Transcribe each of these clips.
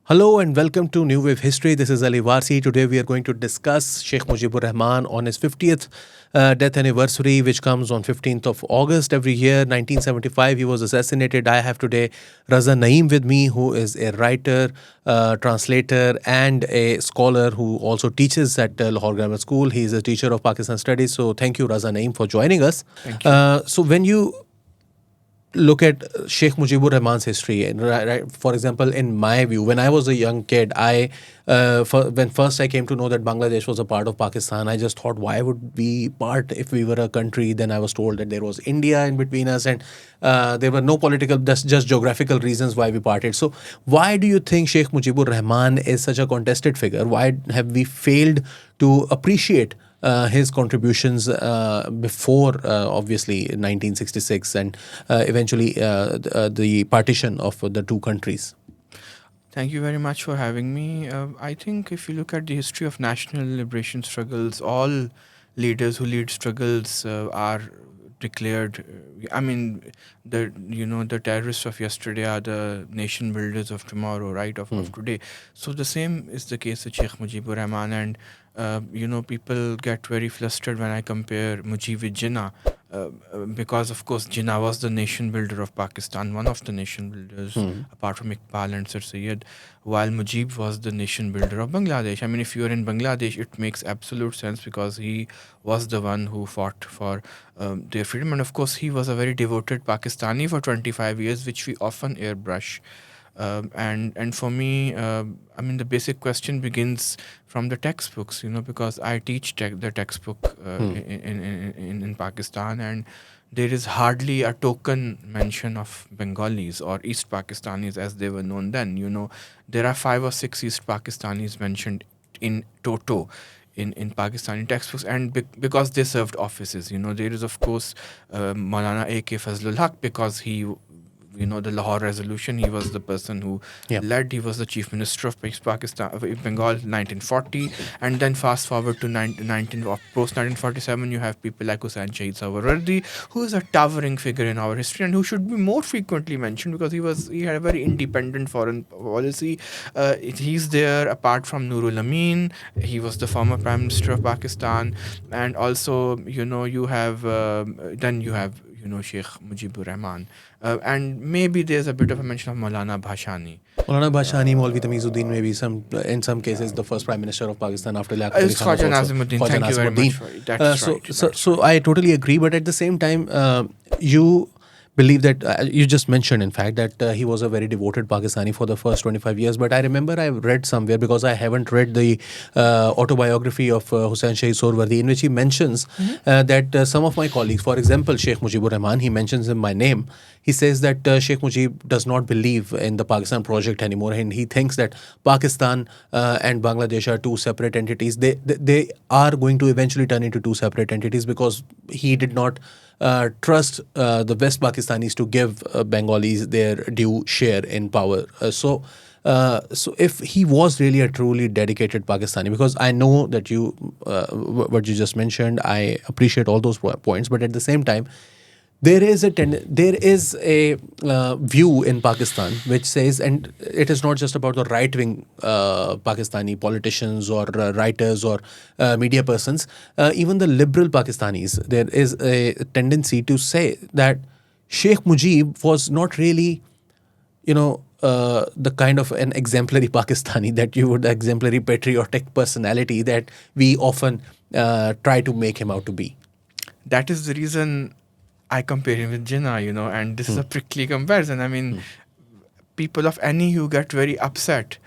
Hello and welcome to New Wave History. This is Ali Warsi. Today we are going to discuss Sheikh Mujibur Rahman on his 50th death anniversary, which comes on 15th of August every year. 1975, he was assassinated. I have today Raza Naeem with me, who is a writer, translator, and a scholar who also teaches at Lahore Grammar School. He is a teacher of Pakistan Studies. So thank you, Raza Naeem, for joining us. Thank you. So when you look at Sheikh Mujibur Rahman's history. And for example, in my view, when I was a young kid, when first I came to know that Bangladesh was a part of Pakistan, I just thought, why would we part if we were a country? Then I was told that there was India in between us, and there were no political, just geographical reasons why we parted. So, why do you think Sheikh Mujibur Rahman is such a contested figure? Why have we failed to appreciate his contributions before, obviously, 1966 and eventually the partition of the two countries? Thank you very much for having me. I think if you look at the history of national liberation struggles, all leaders who lead struggles are declared. The terrorists of yesterday are the nation builders of tomorrow, right? Of today. So the same is the case with Sheikh Mujibur Rahman, and people get very flustered when I compare Mujib with Jinnah. Because of course Jinnah was the nation builder of Pakistan, one of the nation builders, apart from Iqbal and Sir Syed, while Mujib was the nation builder of Bangladesh. I mean, if you are in Bangladesh, it makes absolute sense because he was the one who fought for their freedom. And of course, he was a very devoted Pakistani for 25 years, which we often airbrush. And for me, the basic question begins from the textbooks, because I teach the textbook in Pakistan, and there is hardly a token mention of Bengalis or East Pakistanis as they were known then. There are 5 or 6 East Pakistanis mentioned in toto in Pakistani textbooks, and because they served offices. There is of course Maulana A.K. Fazlul Haq, because he, the Lahore resolution, he was the person who led. He was the chief minister of Pakistan, of Bengal, 1940. And then fast forward to post 1947, you have people like Hussain Shahid Sawarwardi, who is a towering figure in our history and who should be more frequently mentioned because he had a very independent foreign policy. He's there apart from Nurul Amin. He was the former prime minister of Pakistan, and also you have Sheikh Mujibur Rahman. And maybe there's a bit of a mention of Maulana Bhashani. Maulana Bhashani, Maulvi Tamizuddin, maybe in some cases the first prime minister of Pakistan after Liaquat Ali It's Khan was Khwaja also Nazimuddin. Khwaja Thank you very Nazimuddin. much for it. That's right. So I totally agree, but at the same time, you believe that you just mentioned, in fact, that he was a very devoted Pakistani for the first 25 years. But I remember I read somewhere, because I haven't read the autobiography of Hussain Shahid Sohrawardi, in which he mentions that some of my colleagues, for example, Sheikh Mujibur Rahman, he mentions in my name. He says that Sheikh Mujib does not believe in the Pakistan project anymore, and he thinks that Pakistan and Bangladesh are two separate entities. They are going to eventually turn into two separate entities, because he did not trust the West Pakistanis to give Bengalis their due share in power. So if he was really a truly dedicated Pakistani, because I know that what you just mentioned, I appreciate all those points, but at the same time, there is a view in Pakistan which says, and it is not just about the right-wing Pakistani politicians or writers or media persons, even the liberal Pakistanis, there is a tendency to say that Sheikh Mujib was not really, the kind of an exemplary Pakistani exemplary patriotic personality that we often try to make him out to be. That is the reason I compare him with Jinnah, and this is a prickly comparison. I mean, people of any hue get very upset.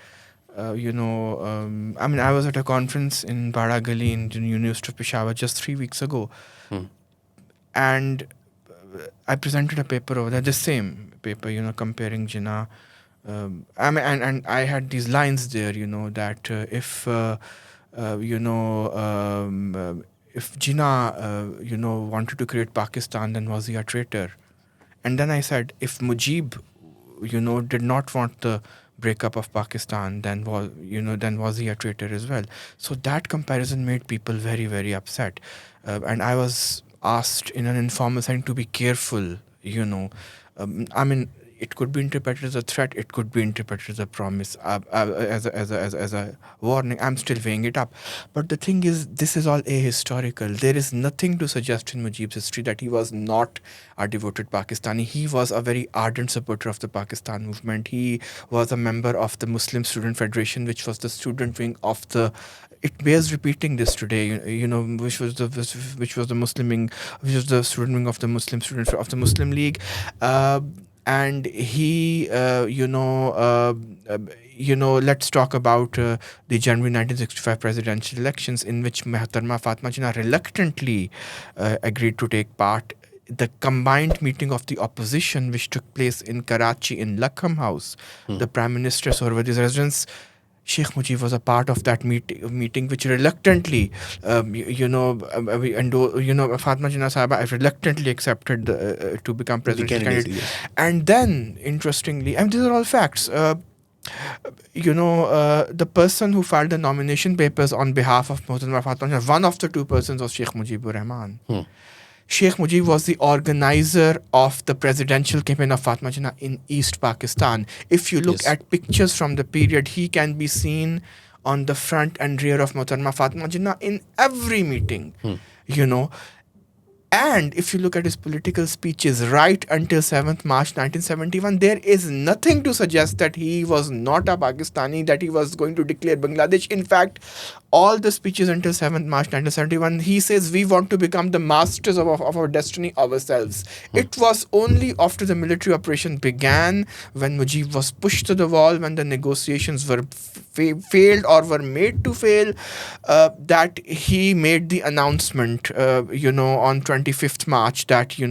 I was at a conference in Bada Gali in the University of Peshawar just 3 weeks ago. And I presented a paper over there, the same paper, comparing Jinnah. And I had these lines there, that if Jinnah, wanted to create Pakistan, then was he a traitor? And then I said, if Mujib, did not want the breakup of Pakistan, then was he a traitor as well? So that comparison made people very, very upset. And I was asked in an informal setting to be careful, it could be interpreted as a threat. It could be interpreted as a promise, as a warning. I'm still weighing it up. But the thing is, this is all ahistorical. There is nothing to suggest in Mujib's history that he was not a devoted Pakistani. He was a very ardent supporter of the Pakistan movement. He was a member of the Muslim Student Federation, which was the student wing of the. It bears repeating this today, which was the Muslim wing, which was the student wing of the Muslim student of the Muslim League. And he, let's talk about the January 1965 presidential elections, in which Muhtarma Fatima Jinnah reluctantly agreed to take part. The combined meeting of the opposition, which took place in Karachi in Lakham House, the Prime Minister Sorwadi's residence, Sheikh Mujib was a part of that meeting, which reluctantly, Fatima Jinnah Sahaba reluctantly accepted to become presidential candidate. Yes. And then, interestingly, and these are all facts, the person who filed the nomination papers on behalf of Fatima Jinnah, one of the two persons was Sheikh Mujibur Rahman. Sheikh Mujib was the organizer of the presidential campaign of Fatima Jinnah in East Pakistan. If you look at pictures from the period, he can be seen on the front and rear of Muhtarma Fatima Jinnah in every meeting, And if you look at his political speeches right until 7th March 1971, there is nothing to suggest that he was not a Pakistani, that he was going to declare Bangladesh. In fact, all the speeches until 7th March 1971, he says we want to become the masters of our destiny ourselves. It was only after the military operation began, when Mujib was pushed to the wall, when the negotiations were failed or were made to fail, that he made the announcement, on 25th March that, he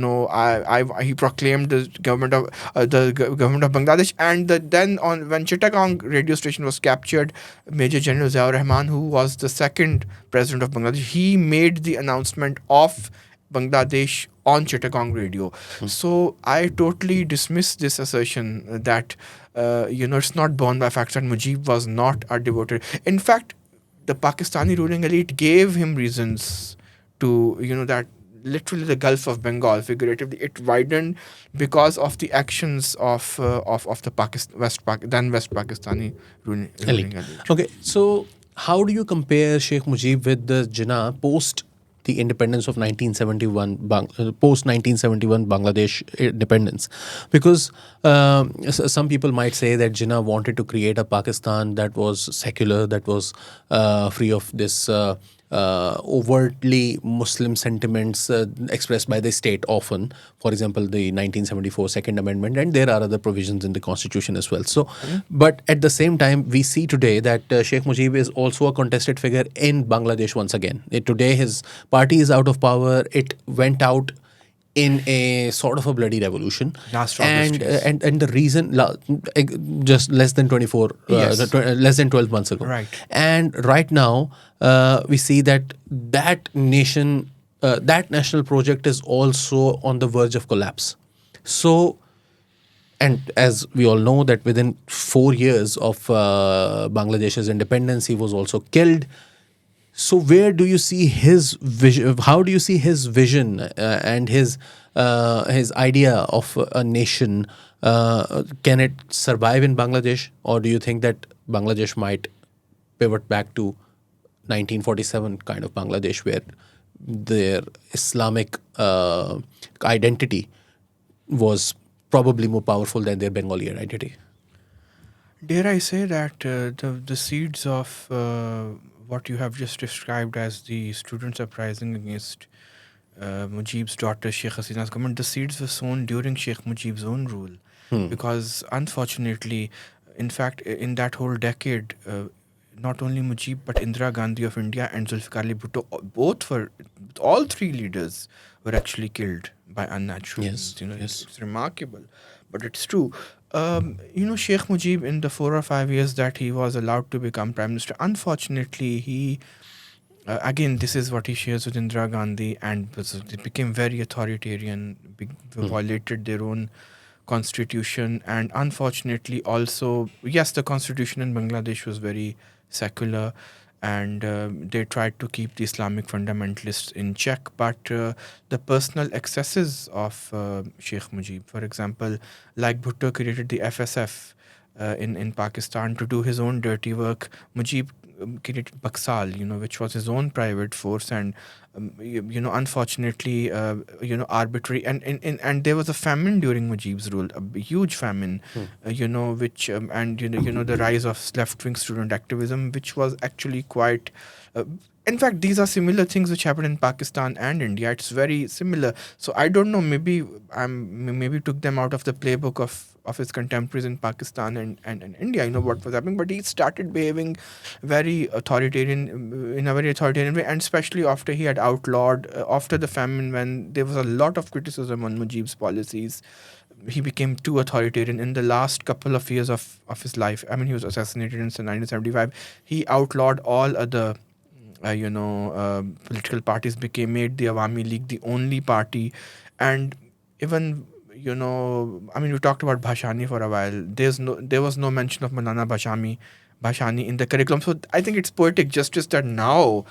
proclaimed the government of Bangladesh. And then when Chittagong radio station was captured, Major General Ziaur Rahman, who was the second president of Bangladesh, he made the announcement of Bangladesh on Chittagong radio. So I totally dismiss this assertion that, it's not borne by facts that Mujib was not a devoted. In fact, the Pakistani ruling elite gave him reasons to, that literally the Gulf of Bengal, figuratively, it widened because of the actions of the West Pakistani ruling elite. Okay, so how do you compare Sheikh Mujib with the Jinnah post the independence of 1971, post 1971 Bangladesh independence? Because some people might say that Jinnah wanted to create a Pakistan that was secular, that was free of this overtly Muslim sentiments expressed by the state often. For example, the 1974 Second Amendment, and there are other provisions in the Constitution as well. So, but at the same time, we see today that Sheikh Mujib is also a contested figure in Bangladesh once again. Today, his party is out of power. It went out in a sort of a bloody revolution, and the reason just less than 12 months ago, right? And right now we see that nation, that national project is also on the verge of collapse. So, and as we all know that within 4 years of Bangladesh's independence, he was also killed. So where do you see his vision? How do you see his vision and his idea of a nation? Can it survive in Bangladesh, or do you think that Bangladesh might pivot back to 1947 kind of Bangladesh, where their Islamic identity was probably more powerful than their Bengali identity? Dare I say that the seeds of what you have just described as the students uprising against Mujib's daughter Sheikh Hasina's government, the seeds were sown during Sheikh Mujib's own rule. Because unfortunately, in fact, in that whole decade, not only Mujib but Indira Gandhi of India and Zulfikar Ali Bhutto, all three leaders were actually killed by unnatural means. It's remarkable, but it's true. Sheikh Mujib, in the 4 or 5 years that he was allowed to become Prime Minister, unfortunately, he, again, this is what he shares with Indira Gandhi, and it became very authoritarian, violated their own constitution, and unfortunately also, yes, the constitution in Bangladesh was very secular, and they tried to keep the Islamic fundamentalists in check. But the personal excesses of Sheikh Mujib, for example, like Bhutto created the FSF in Pakistan to do his own dirty work. Mujib created Baksal, which was his own private force, and unfortunately, arbitrary. And there was a famine during Mujib's rule, a huge famine, which and the rise of left-wing student activism, which was actually quite. In fact, these are similar things which happened in Pakistan and India. It's very similar. So I don't know. Maybe took them out of the playbook of his contemporaries in Pakistan and India. What was happening, but he started behaving very authoritarian in a very authoritarian way, and especially after he had outlawed after the famine, when there was a lot of criticism on Mujib's policies. He became too authoritarian in the last couple of years of his life. I mean, he was assassinated in 1975. He outlawed all other political parties, made the Awami League the only party. And even we talked about Bhashani for a while. There was no mention of Maulana Bhashani in the curriculum. So I think it's poetic justice that now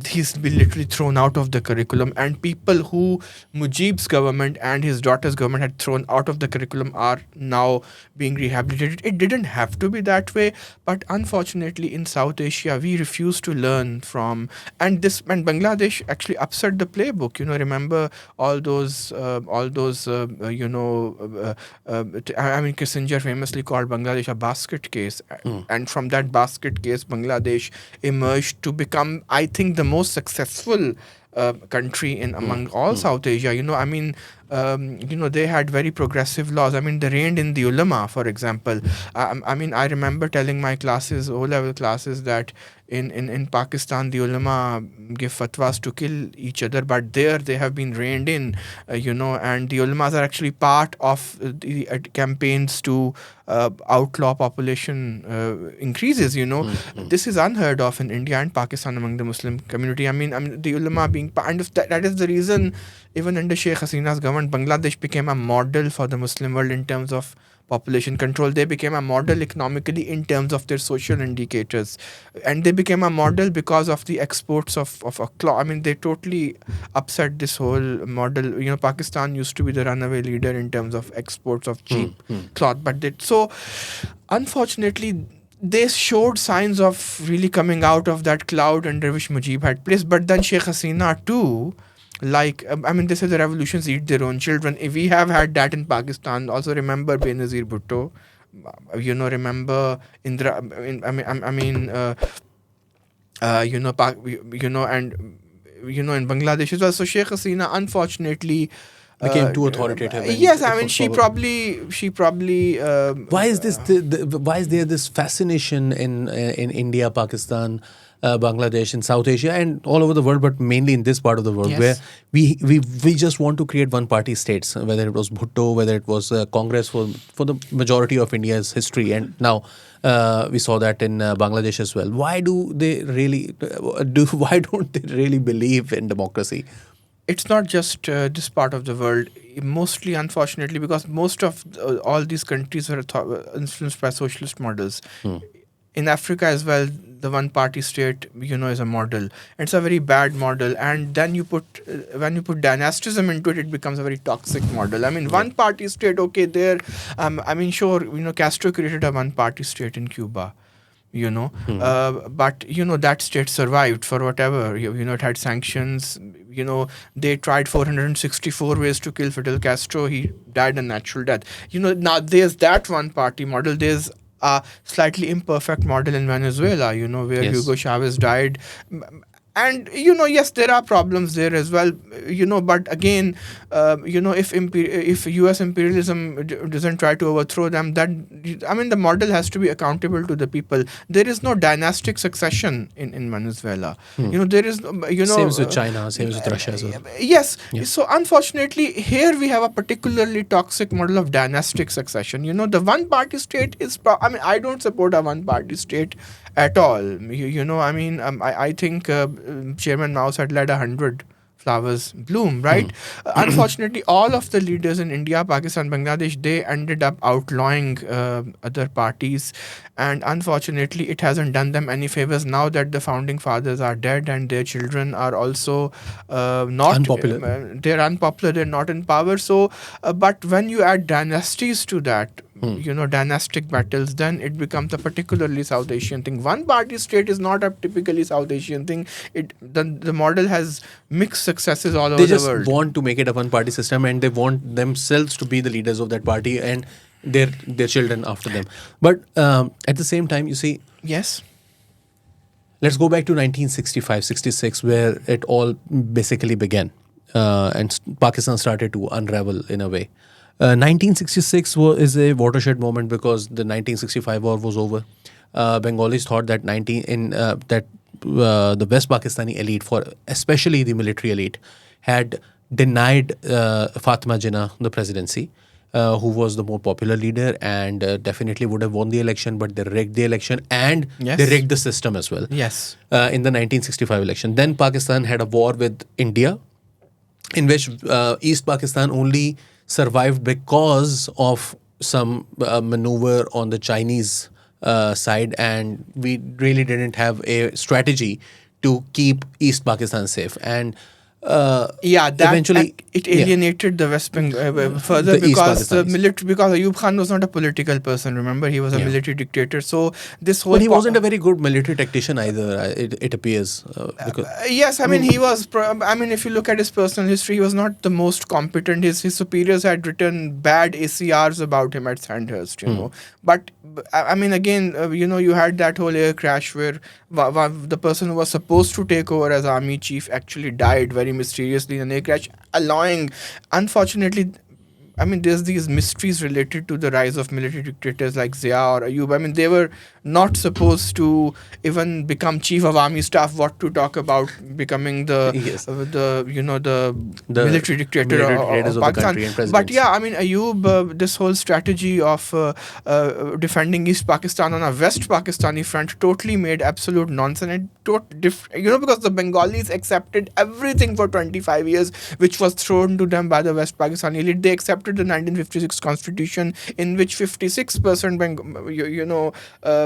he's been literally thrown out of the curriculum, and people who Mujib's government and his daughter's government had thrown out of the curriculum are now being rehabilitated. It didn't have to be that way, but unfortunately in South Asia we refuse to learn from, and Bangladesh actually upset the playbook. Remember all those Kissinger famously called Bangladesh a basket case, and from that basket case Bangladesh emerged to become, I think, the most successful country in among all South Asia. They had very progressive laws. They reigned in the ulama, for example. I remember telling my classes, O-level classes, that in Pakistan the ulama give fatwas to kill each other, but there they have been reined in, and the ulamas are actually part of the campaigns to outlaw population increases. This is unheard of in India and Pakistan among the Muslim community. The ulama being part of that is the reason even under Sheikh Hasina's government, Bangladesh became a model for the Muslim world in terms of population control. They became a model economically in terms of their social indicators, and they became a model because of the exports of a cloth. They totally upset this whole model. Pakistan used to be the runaway leader in terms of exports of cheap cloth, but unfortunately they showed signs of really coming out of that cloud under which Mujib had placed. But then Sheikh Hasina too, they say the revolutions eat their own children. If we have had that in Pakistan, also remember Benazir Bhutto, remember Indra, in Bangladesh as well. So Sheikh Hasina, unfortunately, became too authoritative. Yes, she probably. Why is this? Why is there this fascination in India, Pakistan, Bangladesh, in South Asia, and all over the world, but mainly in this part of the world, where we just want to create one-party states, whether it was Bhutto, whether it was Congress for the majority of India's history, and now we saw that in Bangladesh as well. Why do they really Why don't they really believe in democracy? It's not just this part of the world, mostly, unfortunately, because most of all these countries were influenced by socialist models. In Africa as well, the one-party state, is a model. It's a very bad model, and then when you put dynastism into it, it becomes a very toxic model. One-party state, okay, there. Sure, Castro created a one-party state in Cuba. But that state survived for whatever. It had sanctions. They tried 464 ways to kill Fidel Castro. He died a natural death. Now there's that one-party model. There's a slightly imperfect model in Venezuela, where Hugo Chavez died. And, yes, there are problems there as well, but again, if US imperialism doesn't try to overthrow them, the model has to be accountable to the people. There is no dynastic succession in Venezuela. There is, Same with China, same with Russia as well. Yes. Yeah. So, unfortunately, here we have a particularly toxic model of dynastic succession. The one-party state is, I don't support a one-party state at all. I think Chairman Mao had led 100 flowers bloom, right? Unfortunately, all of the leaders in India, Pakistan, Bangladesh, they ended up outlawing other parties, and unfortunately, it hasn't done them any favors. Now that the founding fathers are dead and their children are also not Unpopular. they're unpopular, they're not in power. So, but when you add dynasties to that, dynastic battles, then it becomes a particularly South Asian thing. One party state is not a typically South Asian thing. The model has mixed successes all They over the just world. want to make it a one party system, and they want themselves to be the leaders of that party and their children after them. But at the same time, you see, Yes. let's go back to 1965-66, where it all basically began, and Pakistan started to unravel in a way. 1966 is a watershed moment because the 1965 war was over. Bengalis thought that the West Pakistani elite, for especially the military elite, had denied Fatima Jinnah the presidency, who was the more popular leader and definitely would have won the election, but they rigged the election and Yes. they rigged the system as well. Yes. In the 1965 election. Then Pakistan had a war with India, in which East Pakistan only survived because of some maneuver on the Chinese side, and we really didn't have a strategy to keep East Pakistan safe. And That eventually it alienated the West Bengal further The East because the Pakistanis. military, because Ayub Khan was not a political person. Remember, he was a Yeah. military dictator. So this whole But he wasn't a very good military tactician either, it appears. Because, yes, I mean, he was. I mean, if you look at his personal history, he was not the most competent. His superiors had written bad ACRs about him at Sandhurst, you know. But I mean, again, you had that whole air crash where the person who was supposed to take over as army chief actually died very mysteriously in an air crash, allowing, unfortunately. I mean, there's these mysteries related to the rise of military dictators like Zia or Ayub. I mean, they were not supposed to even become chief of army staff. What to talk about becoming the Yes. the The military dictator military of dictators of the Pakistan. country and But presidents. yeah, I mean, Ayub, this whole strategy of defending East Pakistan on a West Pakistani front totally made absolute nonsense. And because the Bengalis accepted everything for 25 years, which was thrown to them by the West Pakistani elite. They accepted the 1956 constitution, in which 56%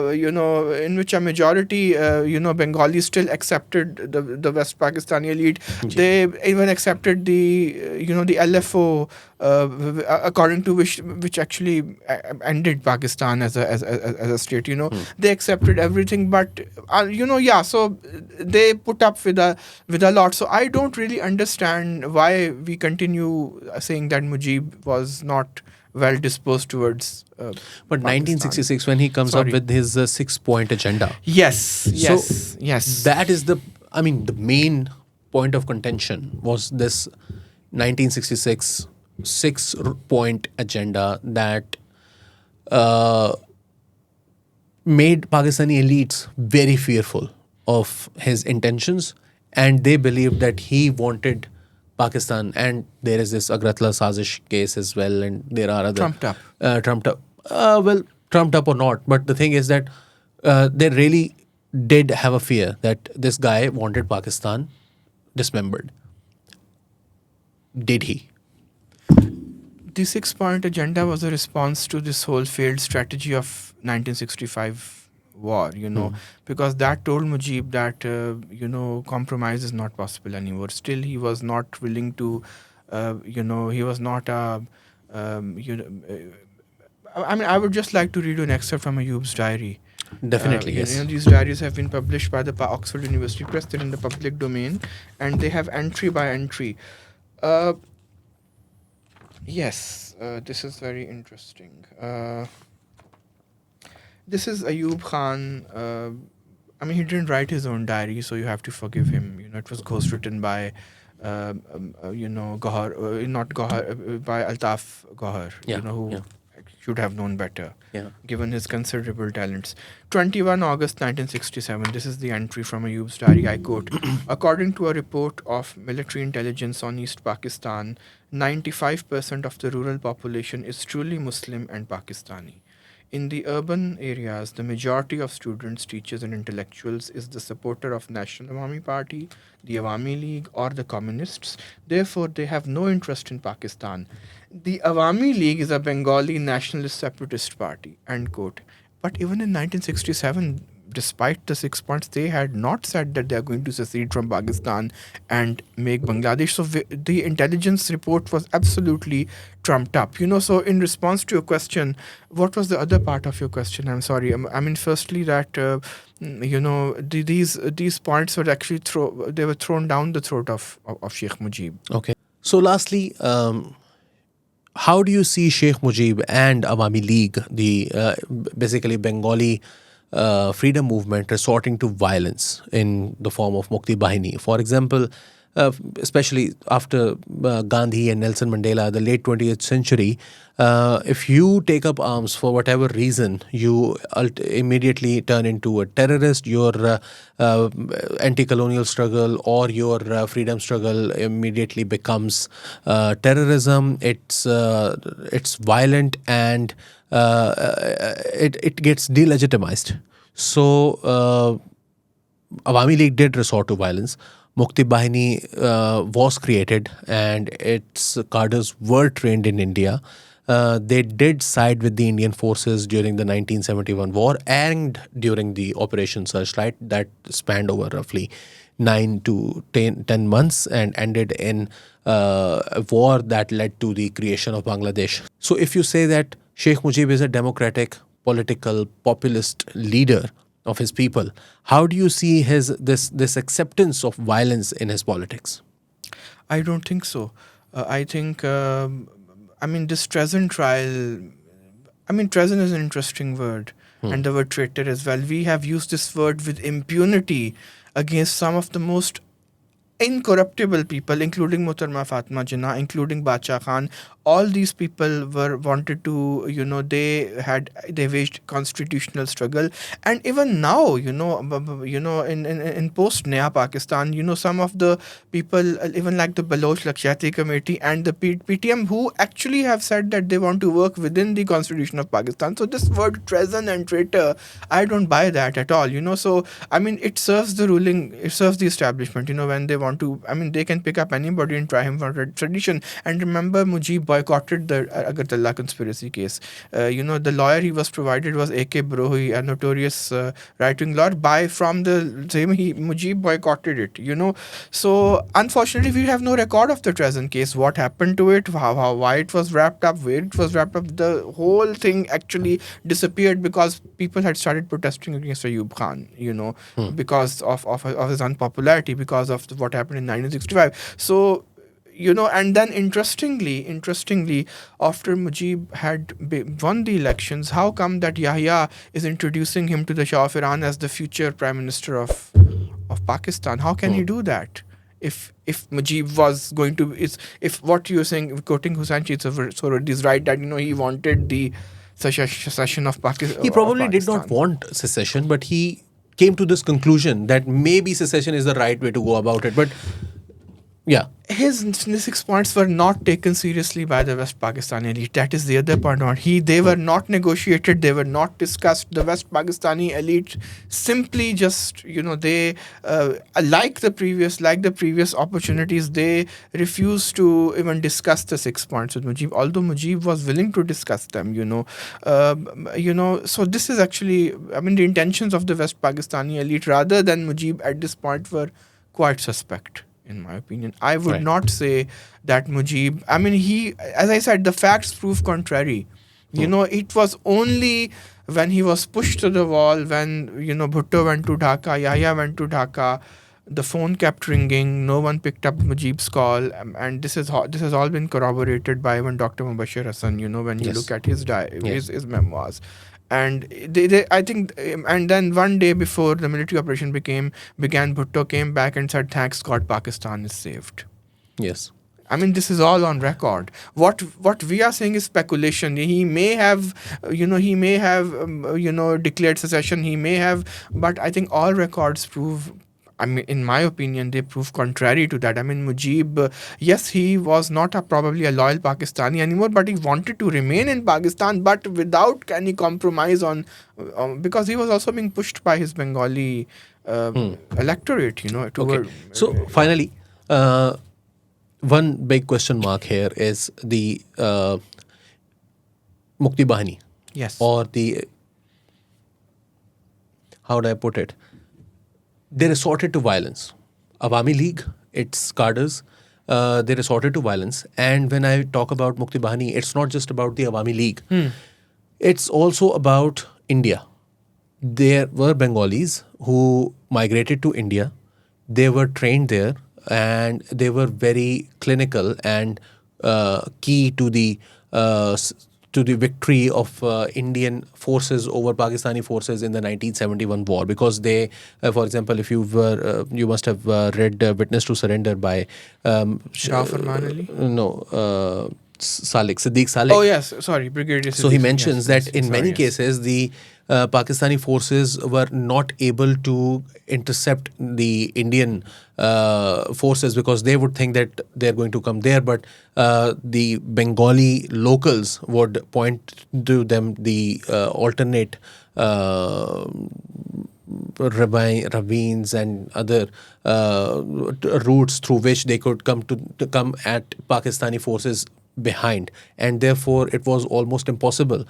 in which a majority Bengalis still accepted the West Pakistani elite. They even accepted the the LFO, according to which actually ended Pakistan as a state. They accepted everything, but so they put up with a lot. So I don't really understand why we continue saying that Mujib was not well disposed towards But Pakistan. 1966, when he comes Sorry. up with his 6-point agenda, Yes. that is the main point of contention was this 1966 6-point agenda that made Pakistani elites very fearful of his intentions, and they believed that he wanted Pakistan. And there is this Agratla Sazish case as well, and there are other Trumped up. Trumped up or not, but the thing is that they really did have a fear that this guy wanted Pakistan dismembered. Did he? The 6-point agenda was a response to this whole failed strategy of 1965 war, because that told Mujib that, compromise is not possible anymore. Still, he was not willing to, he was not a, I mean, I would just like to read you an excerpt from Ayub's diary. Definitely, yes. These diaries have been published by the Oxford University Press. They're in the public domain, and they have entry by entry. Yes, this is very interesting. This is Ayub Khan. I mean, he didn't write his own diary, so you have to forgive him. It was ghostwritten by, Gohar, not Gohar, by Altaf Gohar, who should have known better, given his considerable talents. 21 August 1967, this is the entry from Ayub's diary, I quote, "According to a report of military intelligence on East Pakistan, 95% of the rural population is truly Muslim and Pakistani. In the urban areas, the majority of students, teachers, and intellectuals is the supporter of National Awami Party, the Awami League, or the Communists. Therefore, they have no interest in Pakistan. The Awami League is a Bengali nationalist separatist party. End quote. But even in 1967, despite the 6 points, they had not said that they are going to secede from Pakistan and make Bangladesh. So the intelligence report was absolutely trumped up. So in response to your question, what was the other part of your question? I'm sorry. I mean, firstly, that these points were actually they were thrown down the throat of Sheikh Mujib. Okay. So lastly, how do you see Sheikh Mujib and Awami League, the basically Bengali freedom movement, resorting to violence in the form of Mukti Bahini? For example, especially after Gandhi and Nelson Mandela, the late 20th century, if you take up arms for whatever reason, you immediately turn into a terrorist. Your anti-colonial struggle or your freedom struggle immediately becomes terrorism. It's violent, and it gets delegitimized. So Awami League did resort to violence. Mukti Bahini was created, and its cadres were trained in India. They did side with the Indian forces during the 1971 war and during the Operation Searchlight that spanned over roughly 9 to 10 months and ended in a war that led to the creation of Bangladesh. So if you say that Sheikh Mujib is a democratic, political, populist leader of his people, how do you see this acceptance of violence in his politics? I don't think so. I think, this treason trial, treason is an interesting word, and the word traitor as well. We have used this word with impunity against some of the most incorruptible people, including Muhtarama Fatima Jinnah, including Bacha Khan. All these people wanted to, they waged constitutional struggle. And even now, in post Naya Pakistan, some of the people, even like the Baloch Lakshati Committee and the PTM, who actually have said that they want to work within the constitution of Pakistan. So this word treason and traitor, I don't buy that at all. So it serves it serves the establishment. When they want to, they can pick up anybody and try him for tradition. And remember, Mujib boycotted the Agartala conspiracy case. The lawyer he was provided was A.K. Brohi, a notorious right-wing lawyer. From the same, Mujib boycotted it. So unfortunately, we have no record of the treason case. What happened to it? Why it was wrapped up? Where it was wrapped up? The whole thing actually disappeared because people had started protesting against Ayub Khan. Because of his unpopularity, because of what happened in 1965. So, and then interestingly, after Mujib had won the elections, how come that Yahya is introducing him to the Shah of Iran as the future Prime Minister of Pakistan? How can he do that? If Mujib was going to, if what you're saying, quoting Hussain Sohrawardi is right, that he wanted the secession of Pakistan. He probably did not want secession, but he came to this conclusion that maybe secession is the right way to go about it. But yeah, his 6 points were not taken seriously by the West Pakistani elite. That is the other point. They were not negotiated. They were not discussed. The West Pakistani elite simply just, they like the previous opportunities, they refused to even discuss the 6 points with Mujib. Although Mujib was willing to discuss them, So this is actually, the intentions of the West Pakistani elite rather than Mujib at this point were quite suspect. In my opinion, I would not say that Mujib, as I said, the facts prove contrary. It was only when he was pushed to the wall, when, Bhutto went to Dhaka, Yahya went to Dhaka, the phone kept ringing, no one picked up Mujib's call. And this has all been corroborated by even Dr. Mubashir Hassan, when you look at his memoirs. And I think, and then one day before the military operation began, Bhutto came back and said, "Thanks God, Pakistan is saved." yes. This is all on record. What we are saying is speculation. He may have, declared secession. He may have, but I think all records prove I mean, in my opinion, they prove contrary to that. I mean, Mujib, yes, he was not probably a loyal Pakistani anymore, but he wanted to remain in Pakistan, but without any compromise because he was also being pushed by his Bengali electorate, Okay. toward. So finally, one big question mark here is the Mukti Bahani, Yes. or the, how do I put it? They resorted to violence. Awami League, its cadres, they resorted to violence. And when I talk about Mukti Bahani, it's not just about the Awami League. It's also about India. There were Bengalis who migrated to India. They were trained there, and they were very clinical and key to the victory of Indian forces over Pakistani forces in the 1971 war. Because they, for example, if you must have read Witness to Surrender by Jafar Manali? Siddiq Saleh. Oh, yes. Sorry, Brigadier So he Siddiq. mentions Yes, that yes, in many sorry, yes. cases, the Pakistani forces were not able to intercept the Indian forces, because they would think that they're going to come there, but the Bengali locals would point to them the alternate ravines and other routes through which they could come at Pakistani forces behind, and therefore it was almost impossible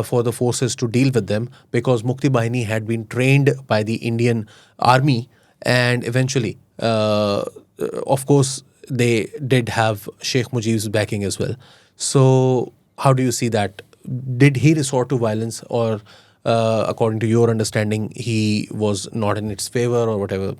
for the forces to deal with them, because Mukti Bahini had been trained by the Indian army, and eventually, of course, they did have Sheikh Mujib's backing as well. So, how do you see that? Did he resort to violence, or according to your understanding, he was not in its favor, or whatever?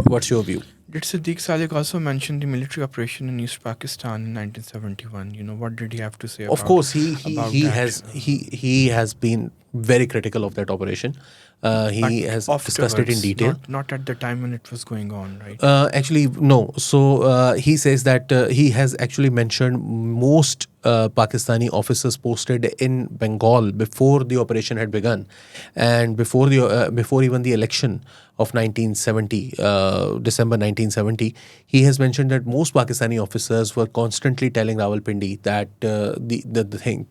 What's your view? Did Siddiq Saleh also mention the military operation in East Pakistan in 1971? What did he have to say Of about course, about he that? has he has been very critical of that operation. But He has discussed it in afterwards, detail. not at the time when it was going on, right? Actually, no. So he says that he has actually mentioned most Pakistani officers posted in Bengal before the operation had begun, and before even the election of 1970, December 1970. He has mentioned that most Pakistani officers were constantly telling Rawalpindi that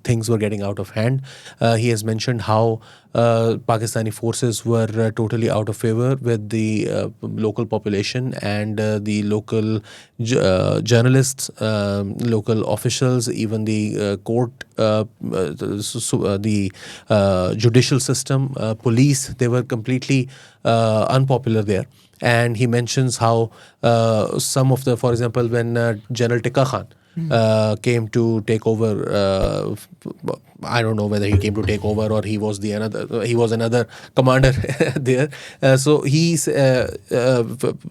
things were getting out of hand. He has mentioned how Pakistani forces were totally out of favor with the local population, and the local journalists, local officials, even the court, the judicial system, police. They were completely unpopular there. And he mentions how some of the, for example, when General Tika Khan came to take over. I don't know whether he came to take over, or he was another commander there. So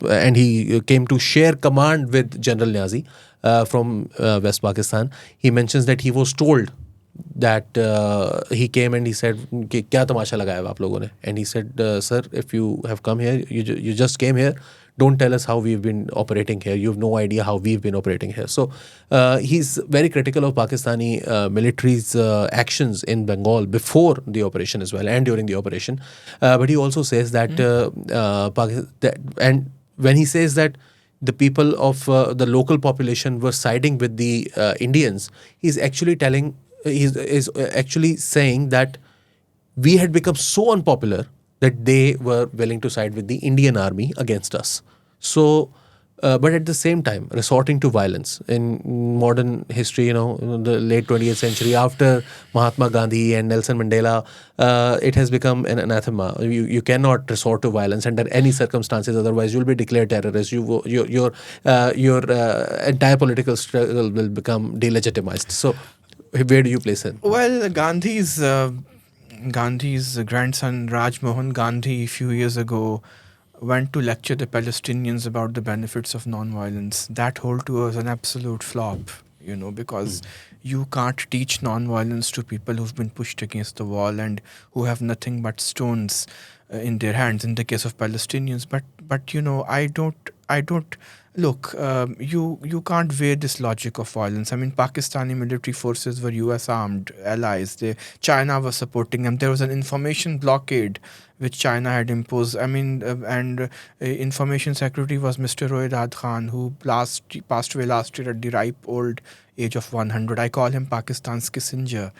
and he came to share command with General Niazi from West Pakistan. He mentions that he was told that he came and he said, "Kya tamasha lagaya hai aap logon ne?" And he said, "Sir, if you have come here, you just came here. Don't tell us how we've been operating here. You have no idea how we've been operating here." So he's very critical of Pakistani military's actions in Bengal before the operation as well, and during the operation. But he also says that, and when he says that the people of the local population were siding with the Indians, he's actually is actually saying that we had become so unpopular that they were willing to side with the Indian army against us. So, but at the same time, resorting to violence in modern history, in the late 20th century, after Mahatma Gandhi and Nelson Mandela, it has become an anathema. You cannot resort to violence under any circumstances, otherwise you'll be declared terrorist. Your entire political struggle will become delegitimized. So, where do you place it? Well, Gandhi's grandson Raj Mohan Gandhi a few years ago went to lecture the Palestinians about the benefits of non-violence. That whole tour was an absolute flop, because you can't teach non-violence to people who've been pushed against the wall and who have nothing but stones in their hands, in the case of Palestinians. But I don't look. You can't weigh this logic of violence. I mean, Pakistani military forces were U.S. armed allies. China was supporting them. There was an information blockade which China had imposed. I mean, and information secretary was Mr. Rohit Khan, who passed away last year at the ripe old age of 100. I call him Pakistan's Kissinger,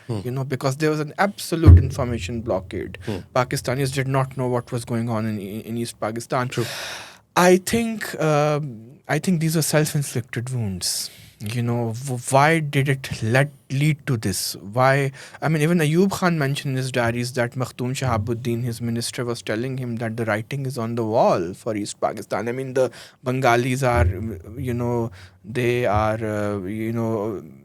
because there was an absolute information blockade. Pakistanis did not know what was going on in East Pakistan. True. I think these are self-inflicted wounds. Why did it lead to this? Why? I mean, even Ayub Khan mentioned in his diaries that Makhdoom Shahabuddin, his minister, was telling him that the writing is on the wall for East Pakistan. I mean, the Bengalis are, they are,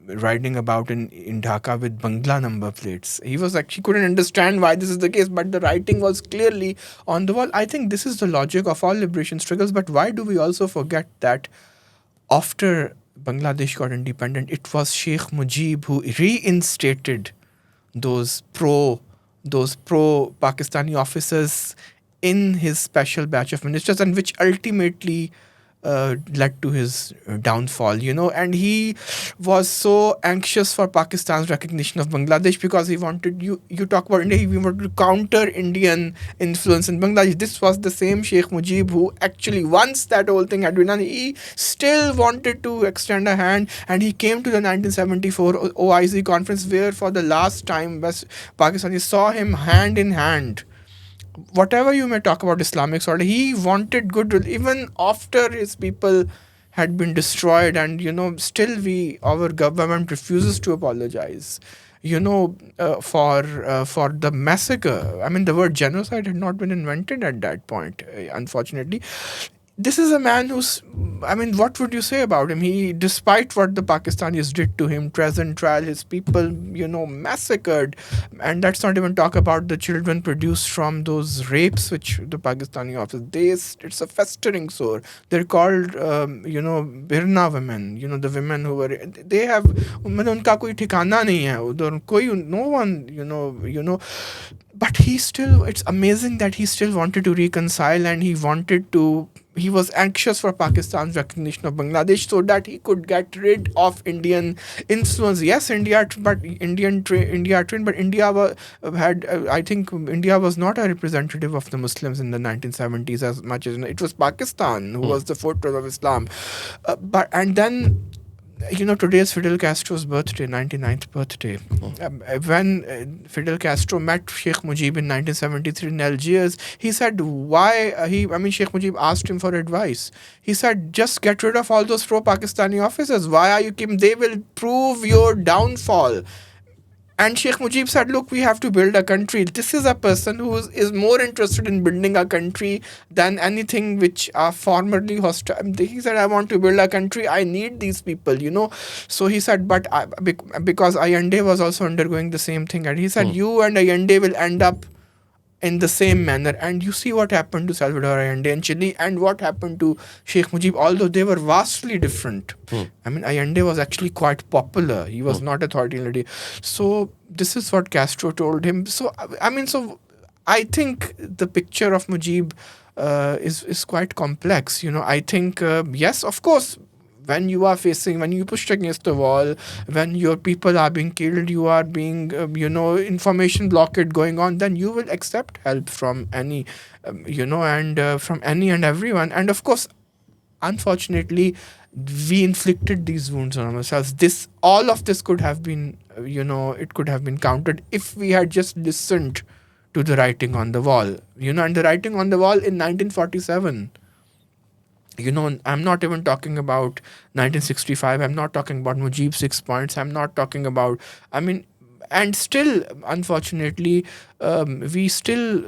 riding about in Dhaka with Bangla number plates. He couldn't understand why this is the case, but the writing was clearly on the wall. I think this is the logic of all liberation struggles. But why do we also forget that after Bangladesh got independent, it was Sheikh Mujib who reinstated those pro Pakistani officers in his special batch of ministers, and which ultimately led to his downfall, and he was so anxious for Pakistan's recognition of Bangladesh because he wanted, you talk about India, he wanted to counter Indian influence in Bangladesh. This was the same Sheikh Mujib who actually, once that whole thing had been done, he still wanted to extend a hand, and he came to the 1974 OIC conference where for the last time Pakistanis saw him hand in hand. Whatever you may talk about Islamic sort, he wanted good, even after his people had been destroyed, and still our government refuses to apologize, for the massacre. I mean, the word genocide had not been invented at that point, unfortunately. This is a man who's, I mean, what would you say about him? He, despite what the Pakistanis did to him, treason trial, his people, massacred. And let's not even talk about the children produced from those rapes which the Pakistani officers, it's a festering sore. They're called, Birna women, the women who were, they have, unka koi ठिकाना नहीं है उधर कोई, no one, but it's amazing that he still wanted to reconcile, and he was anxious for Pakistan's recognition of Bangladesh so that he could get rid of Indian influence. Yes, India trained, but India I think India was not a representative of the Muslims in the 1970s as much as it was Pakistan who was the fortress of Islam. And then, today is Fidel Castro's birthday, 99th birthday. When Fidel Castro met Sheikh Mujib in 1973 in Algiers, he said, Sheikh Mujib asked him for advice. He said, just get rid of all those pro-Pakistani officers. Why are you keeping? They will prove your downfall. And Sheikh Mujib said, look, we have to build a country. This is a person who is more interested in building a country than anything which are formerly hostile. He said, I want to build a country. I need these people, So he said, but because Allende was also undergoing the same thing. And he said, you and Allende will end up in the same manner. And you see what happened to Salvador Allende in Chile and what happened to Sheikh Mujib, although they were vastly different. I mean, Allende was actually quite popular. He was not authoritarian. So this is what Castro told him. So, I think the picture of Mujib is quite complex. I think, yes, of course, when you push against the wall, when your people are being killed, you are being, information blockade going on, then you will accept help from any, from any and everyone. And of course, unfortunately, we inflicted these wounds on ourselves. All of this could have been, it could have been countered if we had just listened to the writing on the wall, and the writing on the wall in 1947. I'm not even talking about 1965. I'm not talking about Mujib's 6 points. I'm not talking about, and still, unfortunately, we still,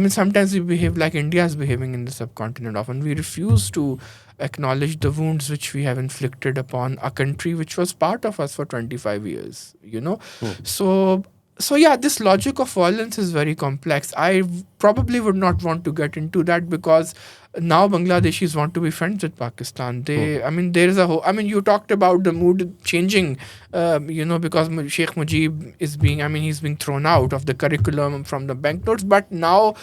sometimes we behave like India is behaving in the subcontinent. Often we refuse to acknowledge the wounds which we have inflicted upon a country which was part of us for 25 years, So So yeah, this logic of violence is very complex. Probably would not want to get into that, because now Bangladeshis want to be friends with Pakistan. I mean, there is a whole, I mean, you talked about the mood changing, because Sheikh Mujib is being, I mean, he's being thrown out of the curriculum from the banknotes, but now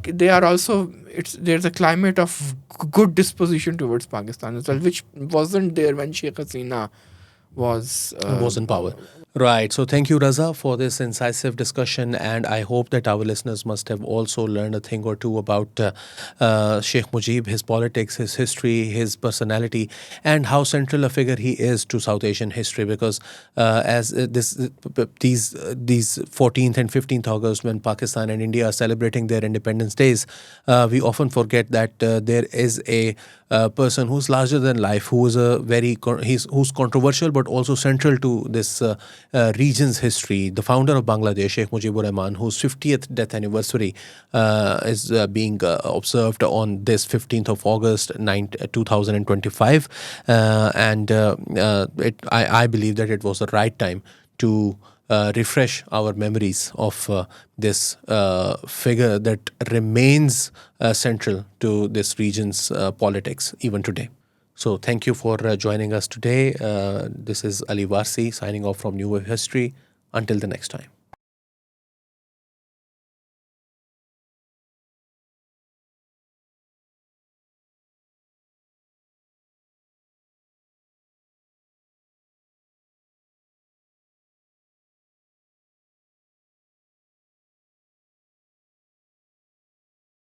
they are also, there's a climate of good disposition towards Pakistan as well, which wasn't there when Sheikh Hasina was. Was in power. Right. So thank you, Raza, for this incisive discussion. And I hope that our listeners must have also learned a thing or two about Sheikh Mujib, his politics, his history, his personality, and how central a figure he is to South Asian history. Because as these 14th and 15th August, when Pakistan and India are celebrating their independence days, we often forget that there is a person who's larger than life, who is who's controversial but also central to this region's history. The founder of Bangladesh, Sheikh Mujibur Rahman, whose 50th death anniversary is being observed on this 15th of August 2025, I believe that it was the right time to refresh our memories of this figure that remains central to this region's politics even today. So thank you for joining us today. This is Ali Warsi signing off from New Wave History. Until the next time.